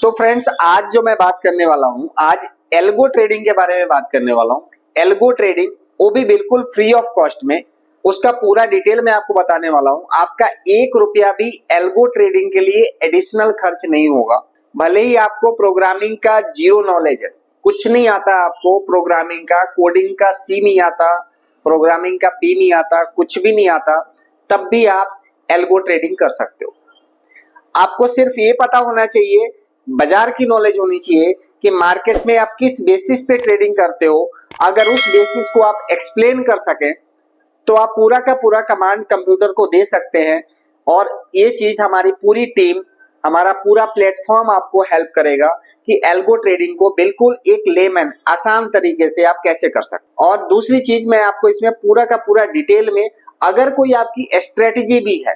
तो फ्रेंड्स, आज जो मैं बात करने वाला हूं, आज एल्गो ट्रेडिंग के बारे में बात करने वाला हूं। एल्गो ट्रेडिंग, वो भी बिल्कुल फ्री ऑफ कॉस्ट में, उसका पूरा डिटेल मैं आपको बताने वाला हूं। आपका 1 रुपया भी एल्गो ट्रेडिंग के लिए एडिशनल खर्च नहीं होगा। भले ही आपको प्रोग्रामिंग का जीरो नॉलेज है, कुछ नहीं आता आपको, प्रोग्रामिंग का, कोडिंग का सी नहीं आता, प्रोग्रामिंग का पी नहीं आता, कुछ भी नहीं आता, तब भी आप एल्गो ट्रेडिंग कर सकते हो। आपको सिर्फ ये पता होना चाहिए, बाजार की नॉलेज होनी चाहिए कि मार्केट में आप किस बेसिस पे ट्रेडिंग करते हो। अगर उस बेसिस को आप एक्सप्लेन कर सकें तो आप पूरा का पूरा कमांड कंप्यूटर को दे सकते हैं, और ये चीज हमारी पूरी टीम, हमारा पूरा प्लेटफॉर्म आपको हेल्प करेगा कि एल्गो ट्रेडिंग को बिल्कुल एक लेमन आसान तरीके से आप कैसे कर सकते। और दूसरी चीज, मैं आपको इसमें पूरा का पूरा डिटेल में, अगर कोई आपकी स्ट्रेटेजी भी है,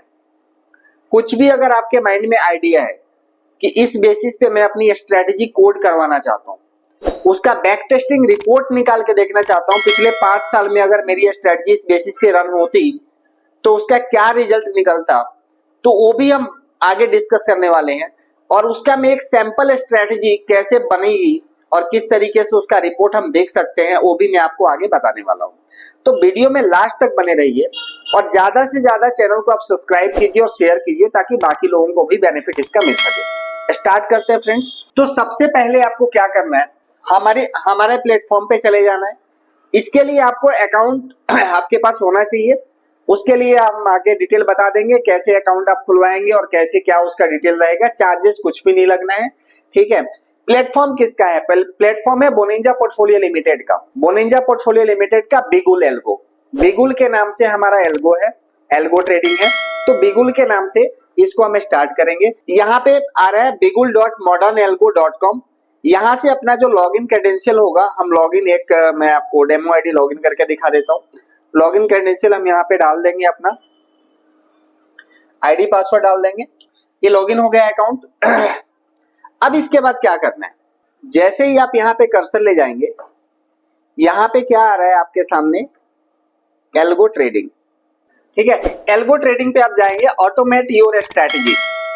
कुछ भी अगर आपके माइंड में आइडिया है कि इस बेसिस पे मैं अपनी स्ट्रेटेजी कोड करवाना चाहता हूं, उसका बैक टेस्टिंग रिपोर्ट निकाल के देखना चाहता हूं, पिछले 5 साल में अगर मेरी स्ट्रेटेजी इस बेसिस पे रन होती तो उसका क्या रिजल्ट निकलता, तो वो भी हम आगे डिस्कस करने वाले हैं। और उसका मैं एक सैंपल स्ट्रेटेजी कैसे बनेगी और किस तरीके से उसका रिपोर्ट हम देख सकते हैं, वो भी मैं आपको आगे बताने वाला हूं। तो वीडियो में लास्ट तक बने रहिए और ज्यादा से ज्यादा चैनल को आप सब्सक्राइब कीजिए और शेयर कीजिए ताकि बाकी लोगों को भी बेनिफिट इसका मिल सके। स्टार्ट करते हैं फ्रेंड्स। तो सबसे पहले आपको क्या करना है, हमारे प्लेटफॉर्म पे चले जाना है। इसके लिए आपको अकाउंट आपके पास होना चाहिए। उसके लिए हम आगे डिटेल बता देंगे कैसे अकाउंट आप खुलवाएंगे और कैसे क्या उसका डिटेल रहेगा। चार्जेस कुछ भी नहीं लगना है, ठीक है। प्लेटफॉर्म किसका है? प्लेटफॉर्म है बोनिंजा पोर्टफोलियो लिमिटेड का। बोनिंजा पोर्टफोलियो लिमिटेड का बिगुल एल्गो, बिगुल के नाम से हमारा एल्गो है, एल्गो ट्रेडिंग है। तो बिगुल के नाम से इसको हम स्टार्ट करेंगे। यहाँ पे आ रहा है bigul.modernalgo.com। यहाँ से अपना जो लॉगिन क्रेडेंशियल होगा, हम लॉगिन मैं आपको डेमो आईडी लॉगिन करके दिखा देता हूँ। लॉगिन क्रेडेंशियल हम यहाँ पे डाल देंगे, अपना आईडी पासवर्ड डाल देंगे। ये लॉगिन हो गया अकाउंट। अब इसके बाद क्या करना है, जैसे ही आप यहाँ पे कर्सर ले जाएंगे, यहाँ पे क्या आ रहा है आपके सामने, एल्गो ट्रेडिंग, ठीक है। एल्गो ट्रेडिंग पे आप जाएंगे, ऑटोमेट योर स्ट्रेटजी,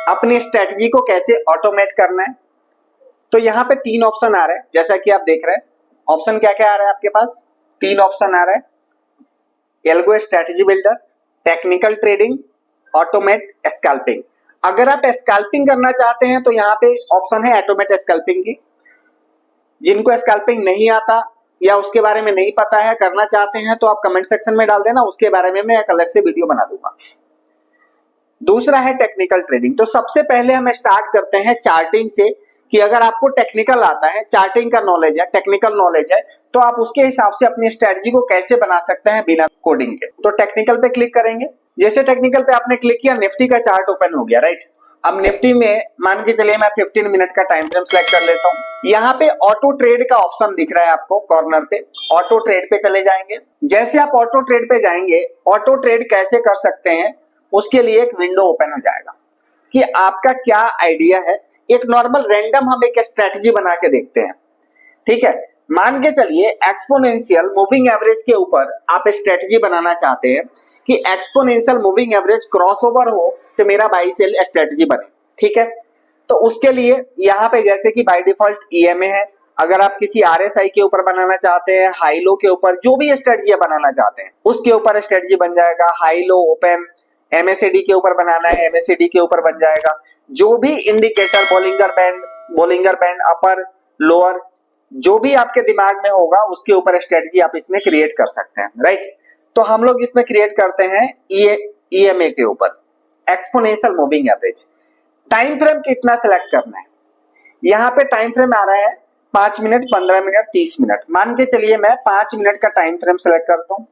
अपनी स्ट्रेटजी को कैसे ऑटोमेट करना है। तो यहाँ पे 3 ऑप्शन आ रहे हैं, जैसा कि आप देख रहे हैं। ऑप्शन क्या क्या आ रहा है आपके पास? 3 ऑप्शन आ रहा है, algo strategy builder, technical trading, automate scalping. अगर आप स्कैल्पिंग करना चाहते हैं तो यहाँ पे ऑप्शन है ऑटोमेट स्कैल्पिंग की। जिनको स्कैल्पिंग नहीं आता या उसके बारे में नहीं पता है, करना चाहते हैं, तो आप कमेंट सेक्शन में डाल देना, उसके बारे में मैं एक अलग से वीडियो बना दूंगा। दूसरा है टेक्निकल ट्रेडिंग। तो सबसे पहले हम स्टार्ट करते हैं चार्टिंग से, कि अगर आपको टेक्निकल आता है, चार्टिंग का नॉलेज है, टेक्निकल नॉलेज है, तो आप उसके हिसाब से अपनी स्ट्रेटजी को कैसे बना सकते हैं बिना कोडिंग के। तो टेक्निकल पे क्लिक करेंगे। जैसे टेक्निकल पे आपने क्लिक किया, निफ्टी का चार्ट ओपन हो गया, राइट। अब निफ्टी में मान के चलिए मैं 15 मिनट का टाइम फ्रेम सेलेक्ट कर लेता हूं। यहाँ पे ऑटो ट्रेड का ऑप्शन दिख रहा है आपको कॉर्नर पे, ऑटो ट्रेड पे चले जाएंगे। जैसे आप ऑटो ट्रेड पे जाएंगे, ऑटो ट्रेड कैसे कर सकते हैं उसके लिए एक विंडो ओपन हो जाएगा कि आपका क्या आइडिया है। एक नॉर्मल रैंडम हम एक स्ट्रेटजी बना के देखते हैं, ठीक है। मान के चलिए एक्सपोनेंशियल मूविंग एवरेज के ऊपर आप स्ट्रेटजी बनाना चाहते हैं कि एक्सपोनेंशियल मूविंग एवरेज क्रॉसओवर हो तो मेरा बाई सेल स्ट्रेटजी बने, ठीक है। तो उसके लिए यहाँ पे जैसे कि बाय डिफॉल्ट ईएमए है। अगर आप किसी आरएसआई के ऊपर बनाना चाहते हैं, हाई लो के ऊपर, जो भी स्ट्रेटजी बनाना चाहते हैं उसके ऊपर स्ट्रेटजी बन जाएगा। हाई लो ओपन, एमएससीडी के ऊपर बनाना है, एमएससीडी के ऊपर बन जाएगा। जो भी इंडिकेटर, बोलिंगर बैंड, अपर, लोअर, जो भी आपके दिमाग में होगा उसके ऊपर स्ट्रेटजी आप इसमें क्रिएट कर सकते हैं, राइट। तो हम लोग इसमें क्रिएट करते हैं ईएमए के ऊपर, exponential moving average. Time frame कितना सेलेक्ट करना है, यहाँ पे टाइम फ्रेम आ रहा है 5 मिनट, 15 मिनट, 30 मिनट। मान के चलिए मैं 5 मिनट का टाइम फ्रेम सेलेक्ट करता हूँ।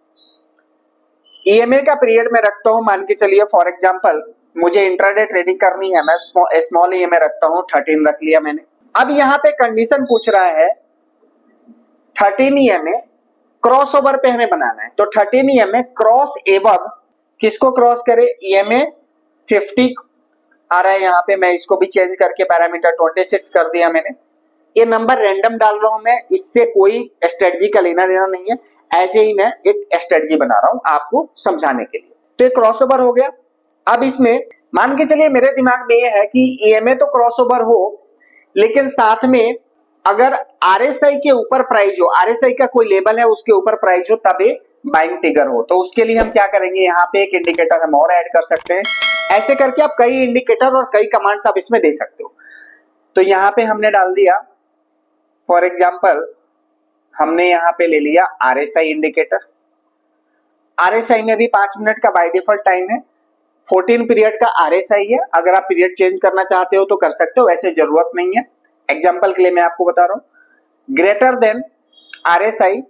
ईएमए का पीरियड में रखता हूं, मान के चलिए फॉर एग्जांपल मुझे इंट्राडे ट्रेडिंग करनी है, मैं स्मॉल ईएमए रखता हूं, 13 रख लिया मैंने। अब यहाँ पे कंडीशन पूछ रहा है 13 ईएमए क्रॉसओवर पे हमें बनाना है। तो 13 ईएमए क्रॉस एबव, किसको क्रॉस करे? ईएमए 50 आ रहा है यहाँ पे, मैं इसको भी चेंज करके पैरामीटर 26 कर दिया मैंने। ये नंबर रैंडम डाल रहा हूं मैं, इससे कोई स्ट्रेटजी का लेना देना नहीं है, ऐसे ही मैं एक स्ट्रेटजी बना रहा हूं आपको समझाने के लिए। तो ये क्रॉसओवर हो गया। अब इसमें मान के चलिए मेरे दिमाग में ये है कि ईएमए तो क्रॉसओवर हो, लेकिन साथ में अगर RSI के ऊपर प्राइस हो, RSI का कोई लेवल है उसके ऊपर प्राइस हो, तब ये बाइंग ट्रिगर हो। तो उसके लिए हम क्या करेंगे, यहाँ पे एक इंडिकेटर हम और ऐड कर सकते हैं। ऐसे करके आप कई इंडिकेटर और कई कमांड्स आप इसमें दे सकते हो। तो यहाँ पे हमने डाल दिया, फॉर एग्जाम्पल हमने यहाँ पे ले लिया RSI इंडिकेटर। RSI में भी 5 मिनट का बाय डिफॉल्ट टाइम है, 14 पीरियड का RSI है। अगर आप पीरियड चेंज करना चाहते हो तो कर सकते हो, वैसे जरूरत नहीं है। एग्जाम्पल के लिए मैं आपको बता रहा हूं, ग्रेटर देन RSI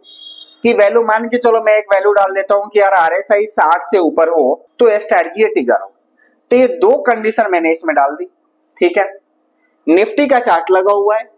की वैल्यू, मान के चलो मैं एक वैल्यू डाल देता हूं कि यार RSI 60 से ऊपर हो तो स्ट्रेटजी ट्रिगर हो। तो ये दो कंडीशन मैंने इसमें डाल दी, ठीक है। निफ्टी का चार्ट लगा हुआ है,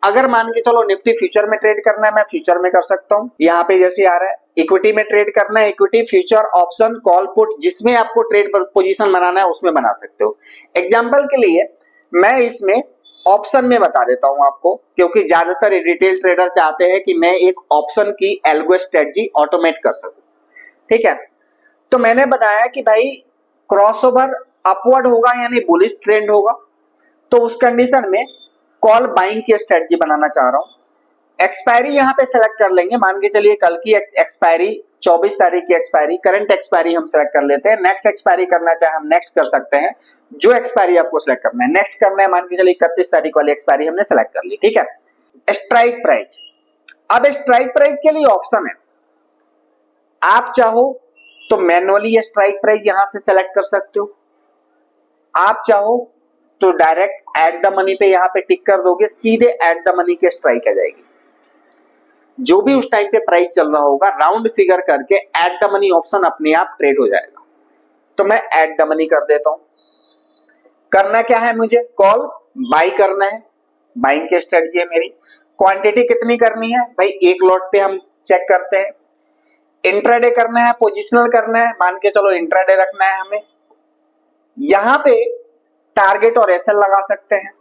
अगर मान के चलो निफ्टी फ्यूचर में ट्रेड करना है, मैं फ्यूचर में कर सकता हूं। यहाँ पे जैसे आ रहा है इक्विटी में ट्रेड करना है, equity future option call put जिसमें आपको ट्रेड पोजीशन बनाना है उसमें बना सकते हो। एग्जांपल के लिए मैं इसमें ऑप्शन में बता देता हूं आपको, क्योंकि ज्यादातर रिटेल ट्रेडर चाहते हैं कि मैं एक ऑप्शन की एल्गो स्ट्रेटजी ऑटोमेट कर सकूं, ठीक है। तो मैंने बताया कि भाई क्रॉसओवर अपवर्ड होगा यानी बुलिश ट्रेंड होगा, तो उस कंडीशन में कॉल बाइंग की स्ट्रेटजी बनाना चाह रहा हूं। एक्सपायरी यहाँ पे सेलेक्ट कर लेंगे, मान के चलिए कल की एक्सपायरी 24 तारीख की एक्सपायरी, करंट एक्सपायरी हम सेलेक्ट कर लेते हैं। नेक्स्ट एक्सपायरी करना चाहे हम नेक्स्ट कर सकते हैं, जो एक्सपायरी आपको सेलेक्ट करना है नेक्स्ट करना है। मान के चलिए 31 तारीख वाली एक्सपायरी हमने सेलेक्ट कर ली, ठीक है। स्ट्राइक प्राइस, अब स्ट्राइक प्राइस के लिए ऑप्शन है, आप चाहो तो मैनुअली स्ट्राइक प्राइस यहां से सेलेक्ट कर सकते हो, आप चाहो तो डायरेक्ट एट द मनी पे यहाँ पे टिक कर दोगे, सीधे एट द मनी के स्ट्राइक आ जाएगी। जो भी उस टाइम पे प्राइस चल रहा होगा राउंड फिगर करके एट द मनी ऑप्शन अपने आप ट्रेड हो जाएगा। तो मैं एट द मनी कर देता हूं। करना क्या है, मुझे कॉल बाई करना है, बाइंग की स्ट्रेटजी है मेरी। क्वांटिटी कितनी करनी है भाई, एक लॉट पे हम चेक करते हैं। इंट्राडे करना है, पोजिशनल करना है, मान के चलो इंट्राडे रखना है हमें। यहां पे टारगेट और एसएल लगा सकते हैं।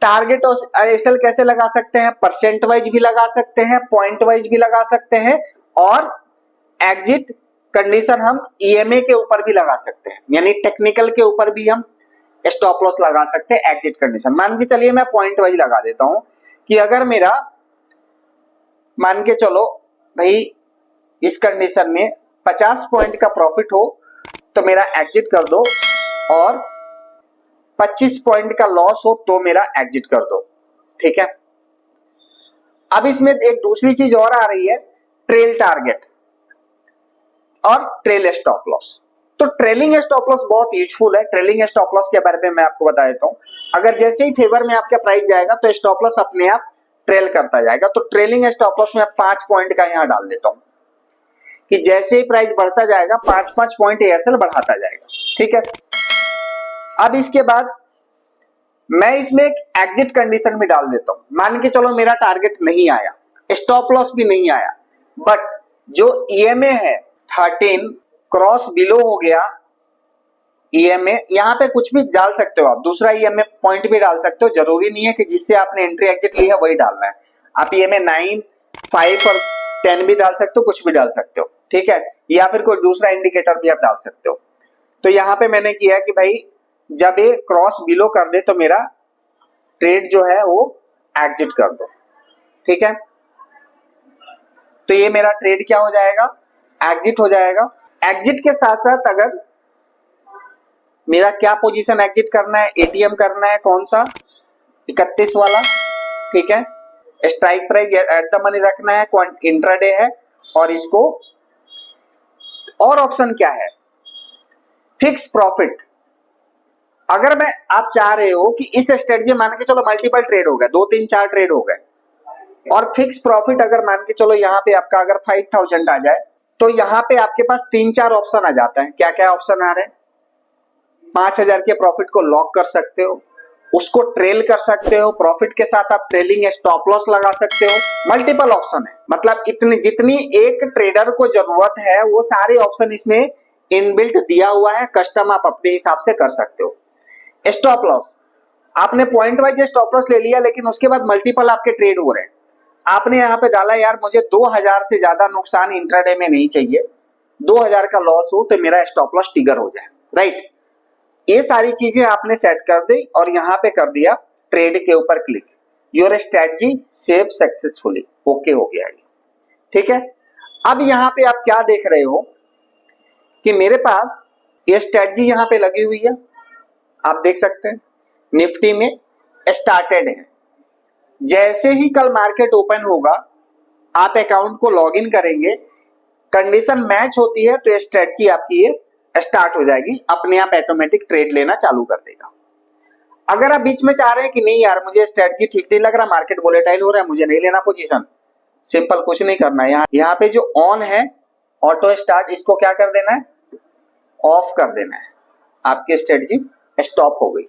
टारगेट और एसएल कैसे लगा सकते हैं, परसेंट वाइज भी लगा सकते हैं, पॉइंट वाइज भी लगा सकते हैं, और एग्जिट कंडीशन हम ईएमए के ऊपर भी लगा सकते हैं, यानी टेक्निकल के ऊपर भी हम स्टॉप लॉस लगा सकते हैं एग्जिट कंडीशन। मान के चलिए मैं पॉइंट वाइज लगा देता हूं कि अगर मेरा मान के चलो भाई इस कंडीशन में 50 पॉइंट का प्रॉफिट हो तो मेरा एग्जिट कर दो, और 25 पॉइंट का लॉस हो तो मेरा एग्जिट कर दो, ठीक है। अब इसमें एक दूसरी चीज और आ रही है, ट्रेल टारगेट और ट्रेल स्टॉप लॉस। तो ट्रेलिंग स्टॉप लॉस बहुत यूजफुल है। ट्रेलिंग स्टॉप लॉस के बारे में मैं आपको बता देता हूं। अगर जैसे ही फेवर में आपका प्राइस जाएगा तो स्टॉप लॉस अपने आप ट्रेल करता जाएगा। तो ट्रेलिंग स्टॉप लॉस में 5 पॉइंट का यहां डाल देता हूं कि जैसे ही प्राइस बढ़ता जाएगा 5-5 पॉइंट एएसएल बढ़ाता जाएगा, ठीक है। अब इसके बाद मैं इसमें एक एग्जिट कंडीशन भी डाल देता हूं। मान के चलो मेरा टारगेट नहीं आया, स्टॉप लॉस भी नहीं आया, बट जो ईएमए है 13 क्रॉस बिलो हो गया ईएमए, यहां पे कुछ भी डाल सकते हो आप, दूसरा ईएमए पॉइंट भी डाल सकते हो। जरूरी नहीं है कि जिससे आपने एंट्री एग्जिट ली है वही डालना है। आप ईएमए 9, 5 और 10 भी डाल सकते हो, कुछ भी डाल सकते हो, ठीक है। या फिर कोई दूसरा इंडिकेटर भी आप डाल सकते हो। तो यहां पे मैंने किया कि भाई जब ये क्रॉस बिलो कर दे तो मेरा ट्रेड जो है वो एग्जिट कर दो, ठीक है। तो ये मेरा ट्रेड क्या हो जाएगा, एग्जिट हो जाएगा। एग्जिट के साथ साथ अगर मेरा क्या पोजीशन एग्जिट करना है, एटीएम करना है, कौन सा 31 वाला, ठीक है। Strike price at the money रखना है, इंट्राडे है, और इसको और ऑप्शन क्या है, फिक्स प्रॉफिट। अगर मैं आप चाह रहे हो कि इस स्ट्रेटजी मान के चलो मल्टीपल ट्रेड हो गए, 2, 3, 4 ट्रेड हो गए, और फिक्स प्रॉफिट अगर मान के चलो यहाँ पे आपका अगर 5000 आ जाए तो यहाँ पे आपके पास 3-4 ऑप्शन आ जाता है। क्या क्या ऑप्शन आ रहे हैं, 5000 के प्रॉफिट को लॉक कर सकते हो, उसको ट्रेल कर सकते हो, प्रॉफिट के साथ आप ट्रेलिंग स्टॉप लॉस लगा सकते हो। मल्टीपल ऑप्शन है, मतलब इतनी जितनी एक ट्रेडर को जरूरत है वो सारे ऑप्शन इसमें इनबिल्ट दिया हुआ है। कस्टम आप अपने हिसाब से कर सकते हो। स्टॉप लॉस, आपने पॉइंट वाइज स्टॉप लॉस ले लिया, लेकिन उसके बाद मल्टीपल आपके ट्रेड हो रहे हैं। आपने यहाँ पे डाला यार मुझे 2000 से ज्यादा नुकसान इंट्राडे में नहीं चाहिए, 2000 का लॉस हो तो मेरा स्टॉप लॉस ट्रिगर हो जाए, राइट। ये सारी चीजें आपने सेट कर दी और यहाँ पे कर दिया ट्रेड के ऊपर click, your strategy save successfully, okay हो गया ये, ठीक है। अब यहां पे आप क्या देख रहे हो कि मेरे पास ये स्ट्रेटजी यहां पे लगी हुई है, आप देख सकते हैं निफ्टी में स्टार्टेड है। जैसे ही कल मार्केट ओपन होगा आप अकाउंट को लॉगिन करेंगे, कंडीशन मैच होती है तो ये स्ट्रेटजी आपकी ये स्टार्ट हो जाएगी, अपने आप ऑटोमेटिक ट्रेड लेना चालू कर देगा। अगर आप बीच में चाह रहे हैं कि नहीं यार मुझे स्ट्रेटजी ठीक नहीं लग रहा, मार्केट वोलेटाइल हो रहा है, मुझे नहीं लेना पोजीशन, सिंपल कुछ नहीं करना है, यहाँ पे जो ऑन है ऑटो स्टार्ट, इसको क्या कर देना है, ऑफ कर देना है, आपकी स्ट्रेटजी स्टॉप हो गई।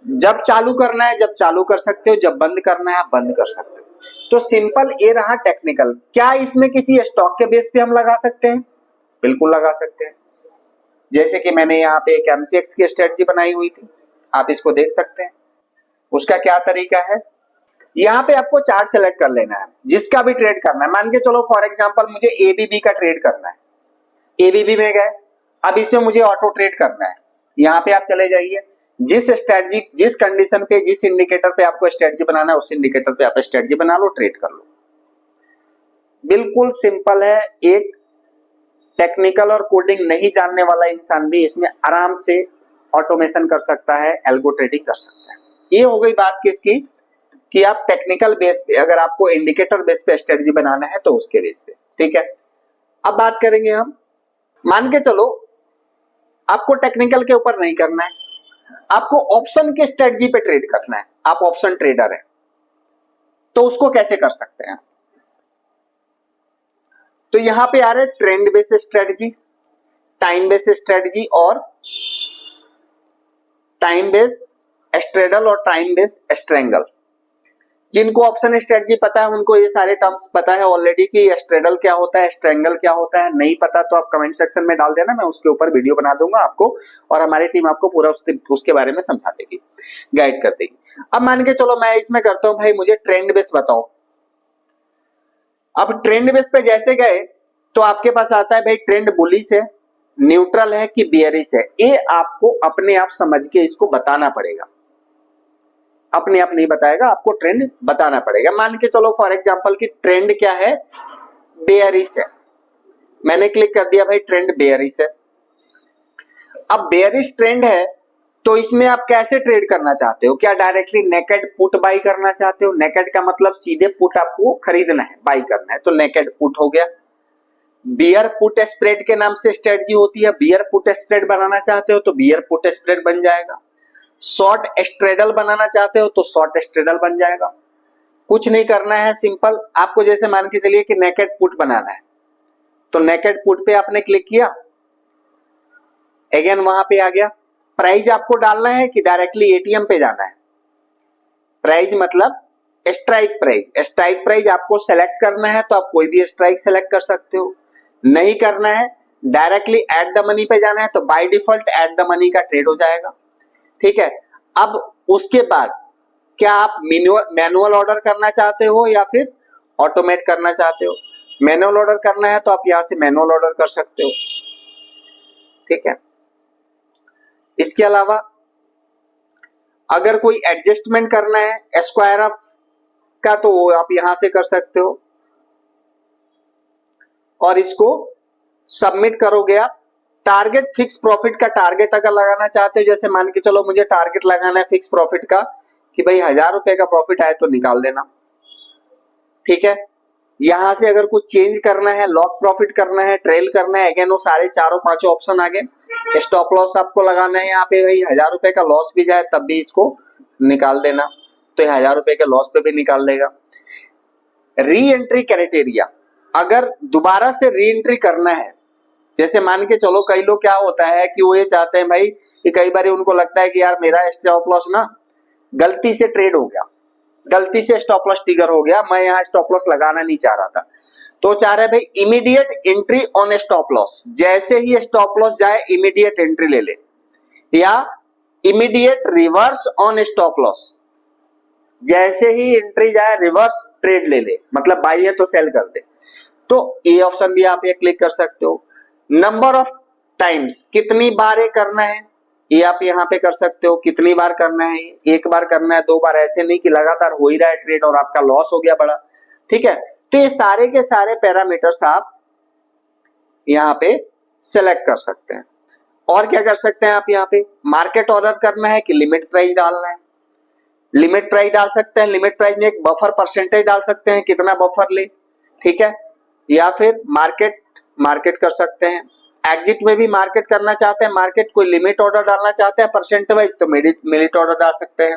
जब चालू करना है जब चालू कर सकते हो, जब बंद करना है आप बंद कर सकते हो। तो सिंपल ये रहा टेक्निकल। क्या इसमें किसी स्टॉक के बेस पे हम लगा सकते हैं? बिल्कुल लगा सकते हैं। जैसे कि मैंने यहाँ पे एक एमसीएक्स की स्ट्रेटजी बनाई हुई थी, आप इसको देख सकते हैं। उसका क्या तरीका है, यहाँ पे आपको चार्ट सेलेक्ट कर लेना है, जिसका भी ट्रेड करना है। मान के चलो फॉर एग्जांपल मुझे एबीबी का ट्रेड करना है, एबीबी में गए, अब इसमें मुझे ऑटो ट्रेड करना है। यहाँ पे आप चले जाइए, जिस स्ट्रेटजी, जिस कंडीशन पे, जिस इंडिकेटर पे आपको स्ट्रेटजी बनाना है उस इंडिकेटर पे आप स्ट्रेटजी बना लो, ट्रेड कर लो। बिल्कुल सिंपल है। एक टेक्निकल और कोडिंग नहीं जानने वाला इंसान भी इसमें आराम से ऑटोमेशन कर सकता है, एल्गो ट्रेडिंग कर सकता है। ये हो गई बात किसकी, कि आप टेक्निकल बेस पे, अगर आपको इंडिकेटर बेस पे स्ट्रेटजी बनाना है तो उसके बेस पे, ठीक है। अब बात करेंगे हम, मान के चलो आपको टेक्निकल के ऊपर नहीं करना है, आपको ऑप्शन के स्ट्रेटजी पे ट्रेड करना है, आप ऑप्शन ट्रेडर है, तो उसको कैसे कर सकते हैं? तो यहां पे आ रहे trend base strategy, time base strategy और टाइम बेस स्ट्रेडल और टाइम बेस स्ट्रेंगल। जिनको ऑप्शन स्ट्रेटजी पता है उनको ये सारे टर्म्स पता है ऑलरेडी कि स्ट्रेडल क्या होता है, स्ट्रेंगल क्या होता है। नहीं पता तो आप कमेंट सेक्शन में डाल देना, मैं उसके ऊपर वीडियो बना दूंगा आपको, और हमारी टीम आपको पूरा उसके बारे में समझा देगी, गाइड कर देगी। अब मान के चलो मैं इसमें करता हूं, भाई मुझे ट्रेंड बेस बताओ। अब ट्रेंड बेस पे जैसे गए तो आपके पास आता है भाई ट्रेंड बुलिश है, न्यूट्रल है कि बियरिश है। ये आपको अपने आप समझ के इसको बताना पड़ेगा, अपने आप नहीं बताएगा, आपको ट्रेंड बताना पड़ेगा। मान के चलो फॉर एग्जांपल कि ट्रेंड क्या है, बेयरिश है, मैंने क्लिक कर दिया भाई ट्रेंड बेयरिश है। अब बेयरिश ट्रेंड है तो इसमें आप कैसे ट्रेड करना चाहते हो? क्या डायरेक्टली नेकेड पुट बाई करना चाहते हो? नेकेड का मतलब सीधे पुट आपको खरीदना है, बाई करना है, तो नेकेड पुट हो गया। बियर पुट स्प्रेड के नाम से स्ट्रेटजी होती है, बियर पुट स्प्रेड बनाना चाहते हो तो बियर पुट स्प्रेड बन जाएगा। शॉर्ट स्ट्रेडल बनाना चाहते हो तो शॉर्ट स्ट्रेडल बन जाएगा। कुछ नहीं करना है, सिंपल आपको जैसे मान के चलिए कि नेकेड पुट बनाना है, तो नेकेड पुट पे आपने क्लिक किया, अगेन वहां पे आ गया। प्राइस आपको डालना है कि डायरेक्टली एटीएम पे जाना है? प्राइस मतलब स्ट्राइक प्राइस, स्ट्राइक प्राइस आपको सेलेक्ट करना है तो आप कोई भी स्ट्राइक सेलेक्ट कर सकते हो। नहीं करना है, डायरेक्टली एट द मनी पे जाना है तो by default at the money का ट्रेड हो जाएगा, ठीक है। अब उसके बाद क्या आप मैनुअल ऑर्डर करना चाहते हो या फिर ऑटोमेट करना चाहते हो? मैनुअल ऑर्डर करना है तो आप यहां से मैनुअल ऑर्डर कर सकते हो, ठीक है। इसके अलावा अगर कोई एडजस्टमेंट करना है स्क्वायर अप का तो वो आप यहां से कर सकते हो, और इसको सबमिट करोगे आप। टारगेट फिक्स प्रॉफिट का टारगेट अगर लगाना चाहते हो, जैसे मान के चलो मुझे टारगेट लगाना है फिक्स प्रॉफिट का कि भाई 1000 रुपए का प्रॉफिट आए तो निकाल देना, ठीक है। यहां से अगर कुछ चेंज करना है, लॉक प्रॉफिट करना है, ट्रेल करना है, अगेन वो सारे चारों पांचों ऑप्शन आ गए। स्टॉप लॉस आपको लगाना है यहाँ पे, भाई 1000 रुपए का लॉस भी जाए तब भी इसको निकाल देना, तो 1000 रुपए के लॉस पे भी निकाल देगा। री एंट्री क्राइटेरिया, अगर दोबारा से री एंट्री करना है, जैसे मान के चलो कई लोग क्या होता है कि वो ये चाहते हैं भाई कि कई बार उनको लगता है कि यार मेरा स्टॉप लॉस ना गलती से ट्रेड हो गया, गलती से स्टॉप लॉस ट्रिगर हो गया, मैं यहाँ स्टॉप लॉस लगाना नहीं चाह रहा था, तो चाह रहे भाई immediate entry on stop loss, जैसे ही स्टॉप लॉस जाए इमीडिएट एंट्री ले ले, या immediate reverse on stop loss, जैसे ही एंट्री जाए रिवर्स ट्रेड ले ले, मतलब बाई है तो सेल कर दे। तो ये ऑप्शन भी आप ये क्लिक कर सकते हो। नंबर ऑफ टाइम्स, कितनी बार ये करना है, ये आप यहाँ पे कर सकते हो। कितनी बार करना है? एक बार करना है, 2 बार, ऐसे नहीं कि लगातार हो ही रहा है ट्रेड और आपका लॉस हो गया बड़ा। ठीक है, तो ये सारे के सारे पैरामीटर्स आप यहाँ पे सेलेक्ट कर सकते हैं। और क्या कर सकते हैं आप यहाँ पे? मार्केट ऑर्डर करना है कि लिमिट प्राइस डालना है? लिमिट प्राइस डाल सकते हैं। लिमिट प्राइस में एक बफर परसेंटेज डाल सकते हैं, कितना बफर ले। ठीक है, या फिर मार्केट कर सकते हैं। एग्जिट में भी मार्केट करना चाहते हैं, मार्केट कोई लिमिट ऑर्डर डालना चाहते हैं परसेंट वाइज, तो मिनिट ऑर्डर डाल सकते हैं।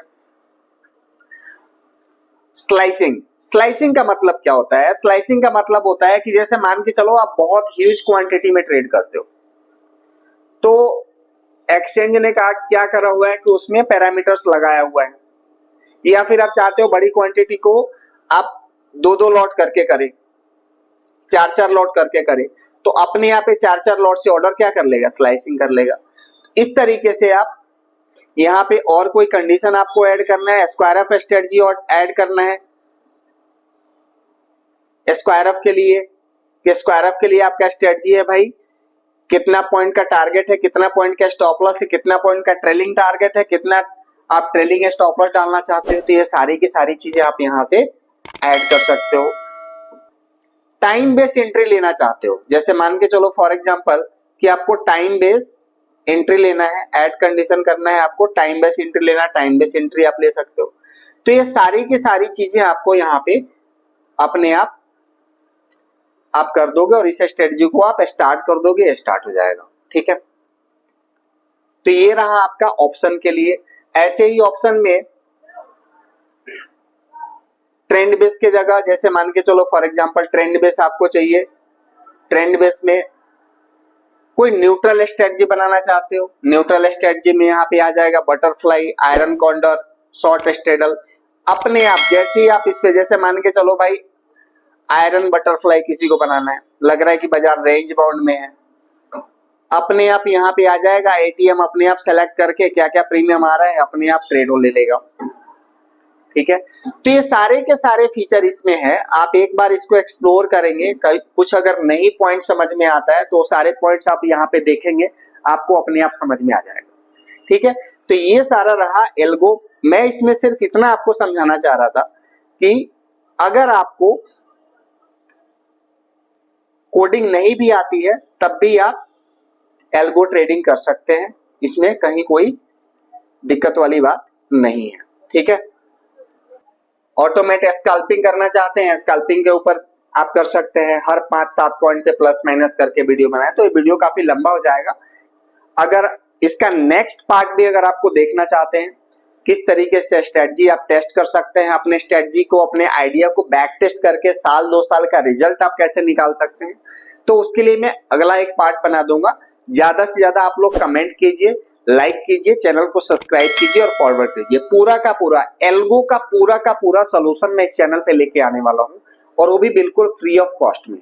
स्लाइसिंग का मतलब क्या होता है? स्लाइसिंग का मतलब होता है कि जैसे मान के चलो आप बहुत ह्यूज क्वांटिटी में ट्रेड करते हो, तो एक्सचेंज ने कहा क्या करा हुआ है कि उसमें पैरामीटर्स लगाया हुआ है, या फिर आप चाहते हो बड़ी क्वांटिटी को आप 2-2 लॉट करके करें, 4-4 लॉट करके करें, तो अपने यहाँ पे 4-4 लॉट से ऑर्डर क्या कर लेगा? स्लाइसिंग कर लेगा। इस तरीके से आप यहाँ पे और कोई कंडीशन आपको ऐड करना है, स्क्वायर ऑफ स्ट्रेटजी और ऐड करना है। स्क्वायर ऑफ के लिए आपका स्ट्रेटजी है भाई, कितना पॉइंट का टारगेट है, कितना पॉइंट का स्टॉप लॉस है, कितना पॉइंट का ट्रेलिंग टारगेट है, कितना आप ट्रेलिंग स्टॉप लॉस डालना चाहते हो, तो ये सारी की सारी चीजें आप यहाँ से ऐड कर सकते हो। टाइम बेस एंट्री लेना चाहते हो, जैसे मान के चलो फॉर एग्जांपल कि आपको टाइम बेस एंट्री लेना है, ऐड कंडीशन करना है, आपको टाइम बेस एंट्री लेना है, टाइम बेस एंट्री आप ले सकते हो। तो ये सारी की सारी चीजें आपको यहाँ पे अपने आप कर दोगे और इस स्ट्रेटजी को आप स्टार्ट कर दोगे, स्टार्ट हो जाएगा। ठीक है, तो ये रहा आपका ऑप्शन के लिए। ऐसे ही ऑप्शन में ट्रेंड बेस के जगह, जैसे मान के चलो फॉर एग्जांपल ट्रेंड बेस आपको चाहिए, ट्रेंड बेस में कोई न्यूट्रल स्ट्रेटजी बनाना चाहते हो, न्यूट्रल स्ट्रेटजी में यहाँ पे आ जाएगा butterfly, iron condor, short straddle. अपने आप जैसे ही आप इस पे, जैसे मान के चलो भाई आयरन बटरफ्लाई किसी को बनाना है, लग रहा है कि बाजार रेंज बाउंड में है, अपने आप यहाँ पे आ जाएगा एटीएम, अपने आप सेलेक्ट करके क्या क्या प्रीमियम आ रहा है अपने आप ट्रेड ले लेगा। ठीक है, तो ये सारे के सारे फीचर इसमें है। आप एक बार इसको एक्सप्लोर करेंगे, कुछ अगर नहीं पॉइंट समझ में आता है तो सारे पॉइंट्स आप यहाँ पे देखेंगे, आपको अपने आप समझ में आ जाएगा। ठीक है, तो ये सारा रहा एल्गो। मैं इसमें सिर्फ इतना आपको समझाना चाह रहा था कि अगर आपको कोडिंग नहीं भी आती है तब भी आप एल्गो ट्रेडिंग कर सकते हैं, इसमें कहीं कोई दिक्कत वाली बात नहीं है। ठीक है, ऑटोमेट स्कैल्पिंग करना चाहते हैं, स्कैल्पिंग के ऊपर आप कर सकते हैं, हर 5-7 पॉइंट पे प्लस माइनस करके वीडियो बनाए, तो ये वीडियो काफी लंबा हो जाएगा। अगर इसका नेक्स्ट पार्ट भी अगर आपको देखना चाहते हैं, किस तरीके से स्ट्रेटजी आप टेस्ट कर सकते हैं, अपने स्ट्रेटजी को, अपने आइडिया को बैक टेस्ट करके 1-2 साल का रिजल्ट आप कैसे निकाल सकते हैं, तो उसके लिए मैं अगला एक पार्ट बना दूंगा। ज्यादा से ज्यादा आप लोग कमेंट कीजिए, लाइक कीजिए, चैनल को सब्सक्राइब कीजिए और फॉरवर्ड कीजिए। पूरा का पूरा एल्गो का पूरा सॉल्यूशन मैं इस चैनल पे लेके आने वाला हूं, और वो भी बिल्कुल फ्री ऑफ कॉस्ट में,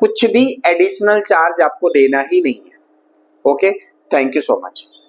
कुछ भी एडिशनल चार्ज आपको देना ही नहीं है। Okay, thank you so much.